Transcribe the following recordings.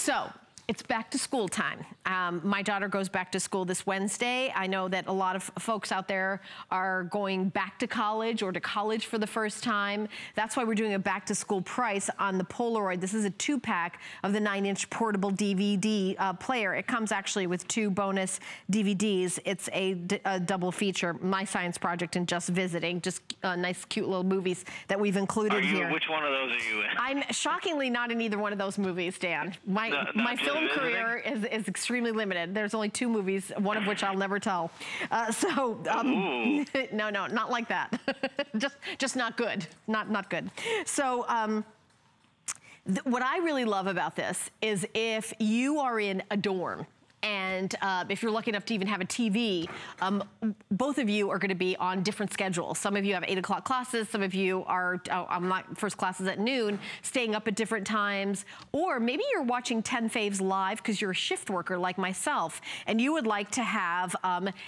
So, it's back to school time. My daughter goes back to school this Wednesday. I know that a lot of folks out there are going back to college or to college for the first time. That's why we're doing a back to school price on the Polaroid. This is a 2-pack of the 9-inch portable DVD player. It comes actually with 2 bonus DVDs. It's a double feature, My Science Project and Just Visiting. Just nice, cute little movies that we've included here. Which one of those are you in? I'm shockingly not in either one of those movies, Dan. My film career is extremely limited. There's only 2 movies, one of which I'll never tell. No, not like that. just not good. Not good. So what I really love about this is if you are in a dorm, and if you're lucky enough to even have a TV, both of you are going to be on different schedules. Some of you have 8 o'clock classes. Some of you are, first classes at noon, staying up at different times. Or maybe you're watching 10 Faves live because you're a shift worker like myself, and you would like to have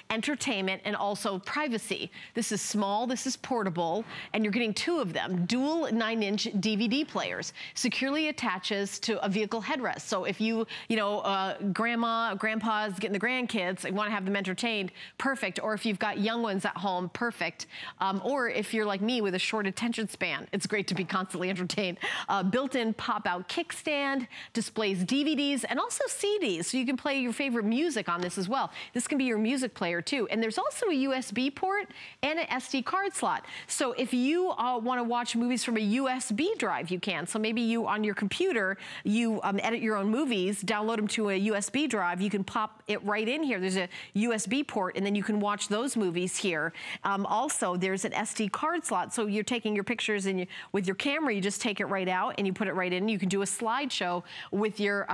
entertainment and also privacy. This is small, this is portable, and you're getting 2 of them. Dual 9-inch DVD players. Securely attaches to a vehicle headrest. So if grandpa's getting the grandkids, you want to have them entertained, perfect. Or if you've got young ones at home, perfect. Or if you're like me with a short attention span, it's great to be constantly entertained. Built-in pop-out kickstand, displays DVDs and also CDs, so you can play your favorite music on this as well. This can be your music player too. And there's also a USB port and an SD card slot. So if you want to watch movies from a USB drive, you can. So maybe you, on your computer, you edit your own movies, download them to a USB drive, you can pop it right in here. There's a USB port, and then you can watch those movies here. Also, there's an SD card slot, so you're taking your pictures and with your camera, you just take it right out and you put it right in. You can do a slideshow with your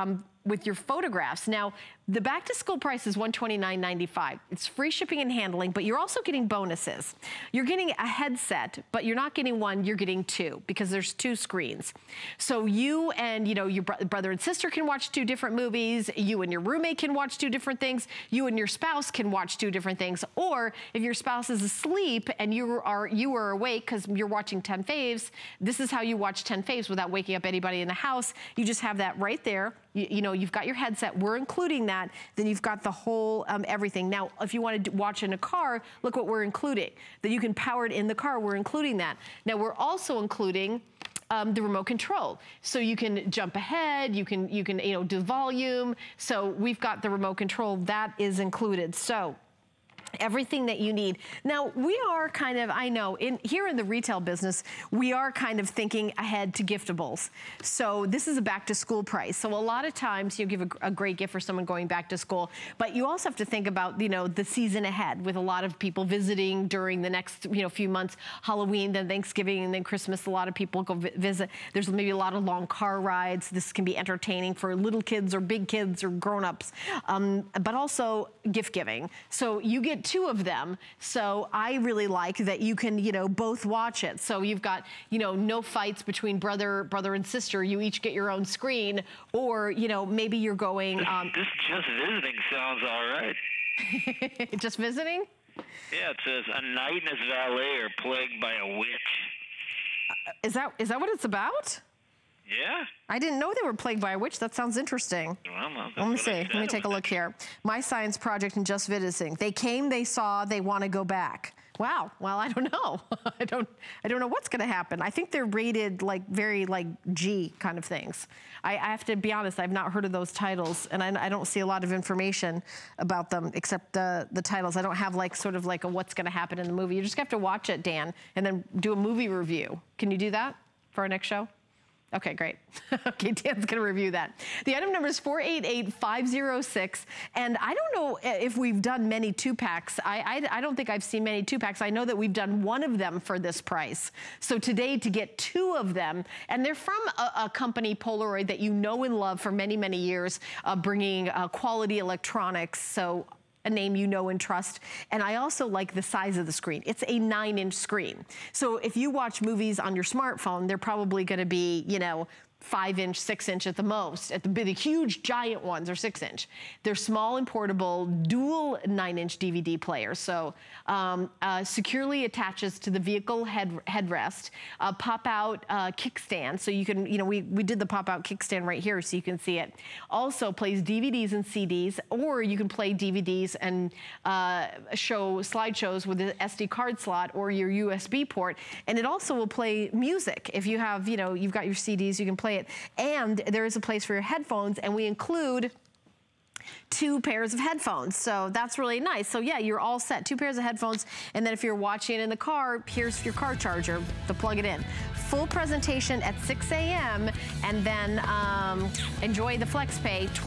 photographs. Now, the back to school price is $129.95. It's free shipping and handling, but you're also getting bonuses. You're getting a headset, but you're not getting 1, you're getting 2 because there's 2 screens. So you and your brother and sister can watch 2 different movies. You and your roommate can watch 2 different things. You and your spouse can watch 2 different things. Or if your spouse is asleep and you are awake because you're watching 10 Faves, this is how you watch 10 Faves without waking up anybody in the house. You just have that right there. You've got your headset, we're including that, then you've got the whole everything. Now, if you want to watch in a car, look what we're including. That you can power it in the car, we're including that. Now, we're also including the remote control. So you can jump ahead, you can do volume. So we've got the remote control, that is included. So everything that you need. Now, we are kind of, I know, here in the retail business, we are kind of thinking ahead to giftables. So this is a back to school price. So a lot of times you give a great gift for someone going back to school, but you also have to think about, the season ahead with a lot of people visiting during the next, few months, Halloween, then Thanksgiving, and then Christmas. A lot of people go visit. There's maybe a lot of long car rides. This can be entertaining for little kids or big kids or grown-ups, but also gift giving. So you get 2 of them. So I really like that you can, both watch it. So you've got, no fights between brother and sister. You each get your own screen, or, maybe you're going. This just visiting sounds all right. Just visiting? Yeah, it says a knight and his valet are plagued by a witch. Is that what it's about? Yeah. I didn't know they were plagued by a witch. That sounds interesting. Well, let me see. Let me take a look here. My Science Project and Just Visiting. They came, they saw, they want to go back. Wow. Well, I don't know. I don't know what's going to happen. I think they're rated very G kind of things. I have to be honest. I've not heard of those titles, and I don't see a lot of information about them except the titles. I don't have sort of a what's going to happen in the movie. You just have to watch it, Dan, and then do a movie review. Can you do that for our next show? Okay, great. Okay, Dan's gonna review that. The item number is 488506, and I don't know if we've done many 2-packs. I don't think I've seen many 2-packs. I know that we've done 1 of them for this price. So today, to get 2 of them, and they're from a company, Polaroid, that you know and love for many, many years, bringing quality electronics. So a name you know and trust. And I also like the size of the screen. It's a 9-inch screen. So if you watch movies on your smartphone, they're probably gonna be, 5-inch, 6-inch at the most. At the huge giant ones are 6-inch. They're small and portable, dual 9-inch DVD players. So securely attaches to the vehicle headrest. Pop-out kickstand. So you can, we did the pop-out kickstand right here so you can see it. Also plays DVDs and CDs, or you can play DVDs and show slideshows with the SD card slot or your USB port. And it also will play music. If you have, you've got your CDs, you can play it. And there is a place for your headphones, and we include 2 pairs of headphones. So that's really nice. So yeah, you're all set. 2 pairs of headphones. And then if you're watching it in the car, here's your car charger to plug it in. Full presentation at 6 a.m. and then enjoy the FlexPay.